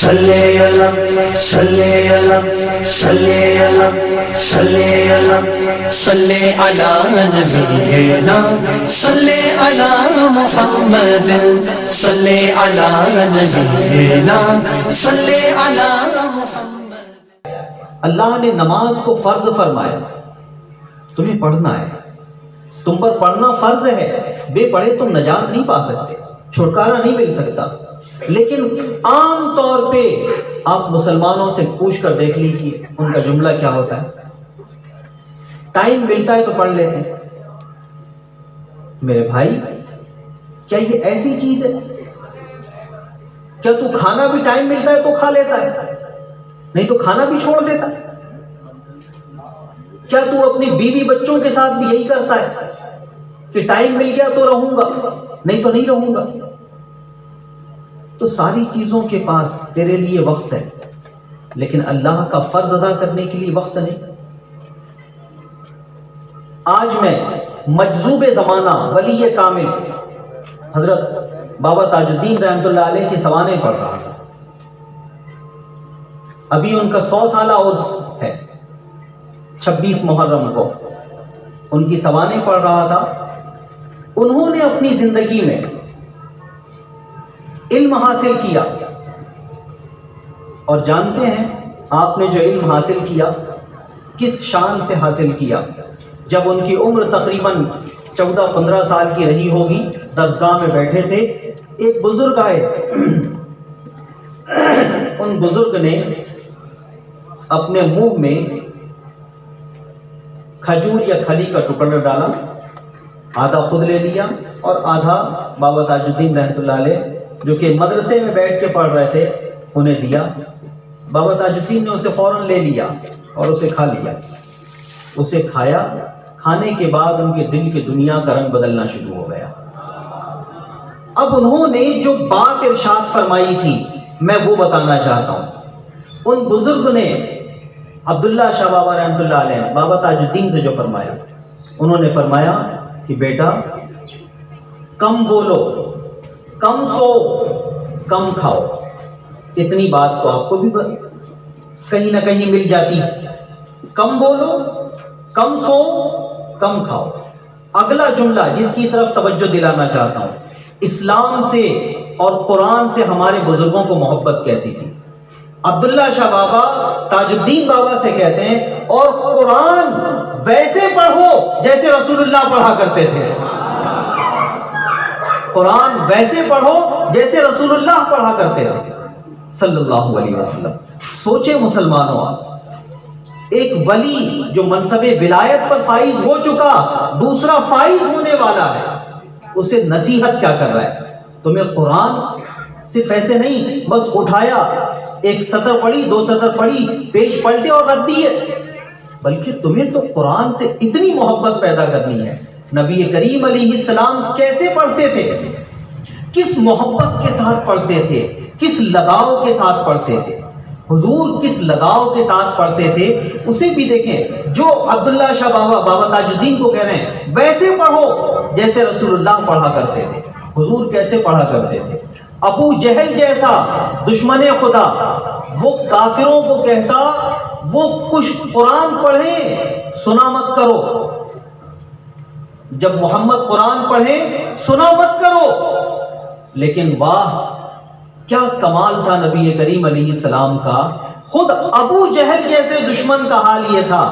صلی علی صلی علی صلی علی صلی علی صلی علی نبینا صلی علی محمد صلی علی نبینا صلی علی محمد۔ اللہ نے نماز کو فرض فرمایا، تمہیں پڑھنا ہے، تم پر پڑھنا فرض ہے، بے پڑھے تم نجات نہیں پا سکتے، چھٹکارا نہیں مل سکتا۔ لیکن عام طور پہ آپ مسلمانوں سے پوچھ کر دیکھ لیجیے ان کا جملہ کیا ہوتا ہے، ٹائم ملتا ہے تو پڑھ لیتے ہیں۔ میرے بھائی، کیا یہ ایسی چیز ہے؟ کیا تو کھانا بھی ٹائم ملتا ہے تو کھا لیتا ہے، نہیں تو کھانا بھی چھوڑ دیتا ہے؟ کیا تو اپنی بیوی بچوں کے ساتھ بھی یہی کرتا ہے کہ ٹائم مل گیا تو رہوں گا، نہیں تو نہیں رہوں گا؟ تو ساری چیزوں کے پاس تیرے لیے وقت ہے، لیکن اللہ کا فرض ادا کرنے کے لیے وقت نہیں۔ آج میں مجذوب زمانہ ولی کامل حضرت بابا تاج الدین رحمۃ اللہ علیہ کی سوانح پڑھ رہا تھا۔ ابھی ان کا 100 سالہ عرس ہے، 26 محرم کو ان کی سوانح پڑھ رہا تھا۔ انہوں نے اپنی زندگی میں علم حاصل کیا، اور جانتے ہیں آپ نے جو علم حاصل کیا کس شان سے حاصل کیا؟ جب ان کی عمر تقریباً 14-15 سال کی رہی ہوگی، درسگاہ میں بیٹھے تھے، ایک بزرگ آئے۔ ان بزرگ نے اپنے منہ میں کھجور یا کھلی کا ٹکڑا ڈالا، آدھا خود لے لیا اور آدھا بابا تاج الدین رحمۃ اللہ علیہ جو کہ مدرسے میں بیٹھ کے پڑھ رہے تھے انہیں دیا۔ بابا تاج الدین نے اسے فوراً لے لیا اور اسے کھا لیا۔ اسے کھایا، کھانے کے بعد ان کے دل کی دنیا کا رنگ بدلنا شروع ہو گیا۔ اب انہوں نے جو بات ارشاد فرمائی تھی میں وہ بتانا چاہتا ہوں۔ ان بزرگ نے عبداللہ شاہ بابا رحمۃ اللہ علیہ بابا تاج الدین سے جو فرمایا، انہوں نے فرمایا کہ بیٹا کم بولو، کم سو، کم کھاؤ۔ اتنی بات تو آپ کو بھی کہیں نہ کہیں مل جاتی ہے، کم بولو، کم سو، کم کھاؤ۔ اگلا جملہ جس کی طرف توجہ دلانا چاہتا ہوں، اسلام سے اور قرآن سے ہمارے بزرگوں کو محبت کیسی تھی؟ عبداللہ شاہ بابا تاج الدین بابا سے کہتے ہیں، اور قرآن ویسے پڑھو جیسے رسول اللہ پڑھا کرتے تھے۔ قرآن ویسے پڑھو جیسے رسول اللہ پڑھا کرتے تھے صلی اللہ علیہ وسلم۔ سوچے مسلمانوں، آپ ایک ولی جو منصب ولایت پر فائز ہو چکا، دوسرا فائز ہونے والا ہے، اسے نصیحت کیا کر رہا ہے؟ تمہیں قرآن صرف ایسے نہیں بس اٹھایا، ایک سطر پڑھی، 2 سطر پڑھی، پیج پلٹے اور رکھ دیے، بلکہ تمہیں تو قرآن سے اتنی محبت پیدا کرنی ہے۔ نبی کریم علیہ السلام کیسے پڑھتے تھے؟ کس محبت کے ساتھ پڑھتے تھے؟ کس لگاؤ کے ساتھ پڑھتے تھے؟ حضور کس لگاؤ کے ساتھ پڑھتے تھے اسے بھی دیکھیں۔ جو عبداللہ شاہ بابا تاج الدین کو کہہ رہے ہیں ویسے پڑھو جیسے رسول اللہ پڑھا کرتے تھے۔ حضور کیسے پڑھا کرتے تھے؟ ابو جہل جیسا دشمن خدا وہ کافروں کو کہتا وہ کچھ قرآن پڑھیں، سنا مت کرو۔ جب محمد قرآن پڑھیں سنا مت کرو۔ لیکن واہ کیا کمال تھا نبی کریم علیہ السلام کا، خود ابو جہل جیسے دشمن کا حال یہ تھا،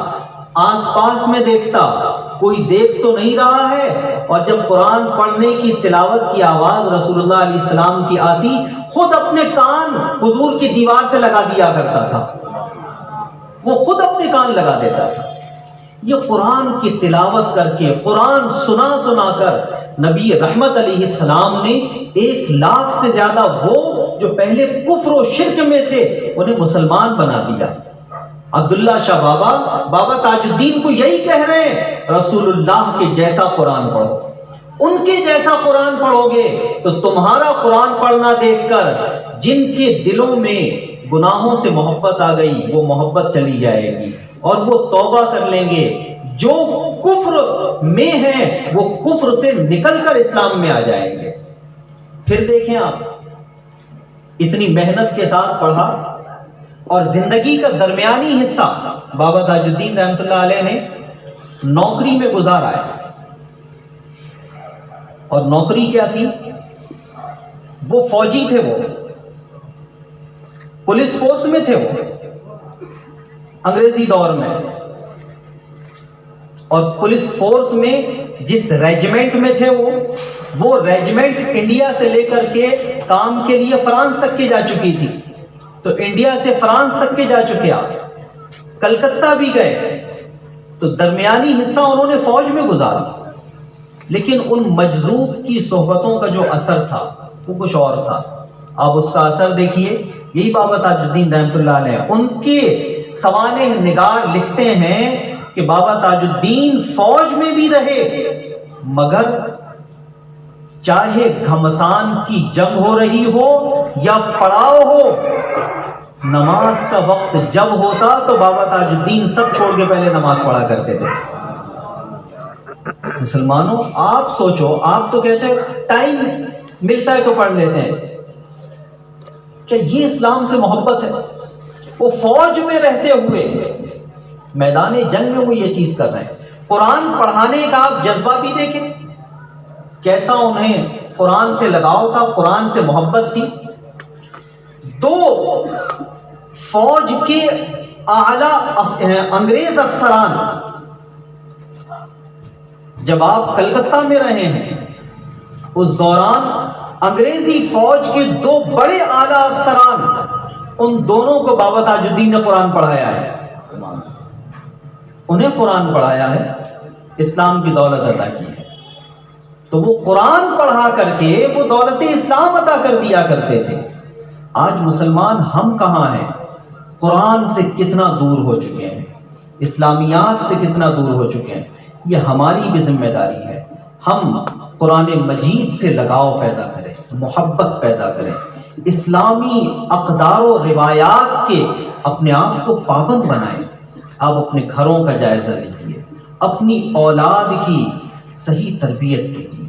آس پاس میں دیکھتا کوئی دیکھ تو نہیں رہا ہے، اور جب قرآن پڑھنے کی تلاوت کی آواز رسول اللہ علیہ السلام کی آتی، خود اپنے کان حضور کی دیوار سے لگا دیا کرتا تھا، وہ خود اپنے کان لگا دیتا تھا۔ یہ قرآن کی تلاوت کر کے، قرآن سنا سنا کر نبی رحمت علیہ السلام نے 1 لاکھ سے زیادہ وہ جو پہلے کفر و شرک میں تھے انہیں مسلمان بنا دیا۔ عبداللہ شاہ بابا تاج الدین کو یہی کہہ رہے ہیں، رسول اللہ کے جیسا قرآن پڑھو، ان کے جیسا قرآن پڑھو گے تو تمہارا قرآن پڑھنا دیکھ کر جن کے دلوں میں گناہوں سے محبت آ گئی وہ محبت چلی جائے گی اور وہ توبہ کر لیں گے۔ جو کفر میں ہیں وہ کفر سے نکل کر اسلام میں آ جائیں گے۔ پھر دیکھیں آپ اتنی محنت کے ساتھ پڑھا اور زندگی کا درمیانی حصہ بابا تاج الدین رحمۃ اللہ علیہ نے نوکری میں گزارا ہے. اور نوکری کیا تھی؟ وہ فوجی تھے، وہ پولیس فورس میں تھے، وہ انگریزی دور میں. اور پولیس فورس میں جس ریجمنٹ میں تھے وہ ریجمنٹ انڈیا سے لے کر کے کام کے لیے فرانس تک کی جا چکی تھی. تو انڈیا سے فرانس تک کے جا چکے، آپ کلکتہ بھی گئے. تو درمیانی حصہ انہوں نے فوج میں گزارا. لیکن ان مجذوب کی صحبتوں کا جو اثر تھا وہ کچھ اور تھا. آپ اس کا اثر دیکھیے. یہی بابا تاج الدین رحمۃ اللہ علیہ ان کے سوانح نگار لکھتے ہیں کہ بابا تاج الدین فوج میں بھی رہے، مگر چاہے گھمسان کی جنگ ہو رہی ہو یا پڑاؤ ہو، نماز کا وقت جب ہوتا تو بابا تاج الدین سب چھوڑ کے پہلے نماز پڑھا کرتے تھے. مسلمانوں آپ سوچو، آپ تو کہتے ہیں ٹائم ملتا ہے تو پڑھ لیتے ہیں. کیا یہ اسلام سے محبت ہے؟ وہ فوج میں رہتے ہوئے میدان جنگ میں وہ یہ چیز کر رہے ہیں. قرآن پڑھانے کا آپ جذبہ بھی دیکھیں، کیسا انہیں قرآن سے لگاؤ تھا، قرآن سے محبت تھی. 2 فوج کے اعلی انگریز افسران، جب آپ کلکتہ میں رہے ہیں اس دوران انگریزی فوج کے 2 بڑے اعلی افسران، ان دونوں کو بابا تاج الدین نے قرآن پڑھایا ہے. انہیں قرآن پڑھایا ہے، اسلام کی دولت عطا کی ہے. تو وہ قرآن پڑھا کر کے وہ دولت اسلام عطا کر دیا کرتے تھے. آج مسلمان ہم کہاں ہیں؟ قرآن سے کتنا دور ہو چکے ہیں، اسلامیات سے کتنا دور ہو چکے ہیں. یہ ہماری بھی ذمہ داری ہے. ہم قرآن مجید سے لگاؤ پیدا کریں، محبت پیدا کریں، اسلامی اقدار و روایات کے اپنے آپ کو پابند بنائیں. آپ اپنے گھروں کا جائزہ لیجیے، اپنی اولاد کی صحیح تربیت کیجیے.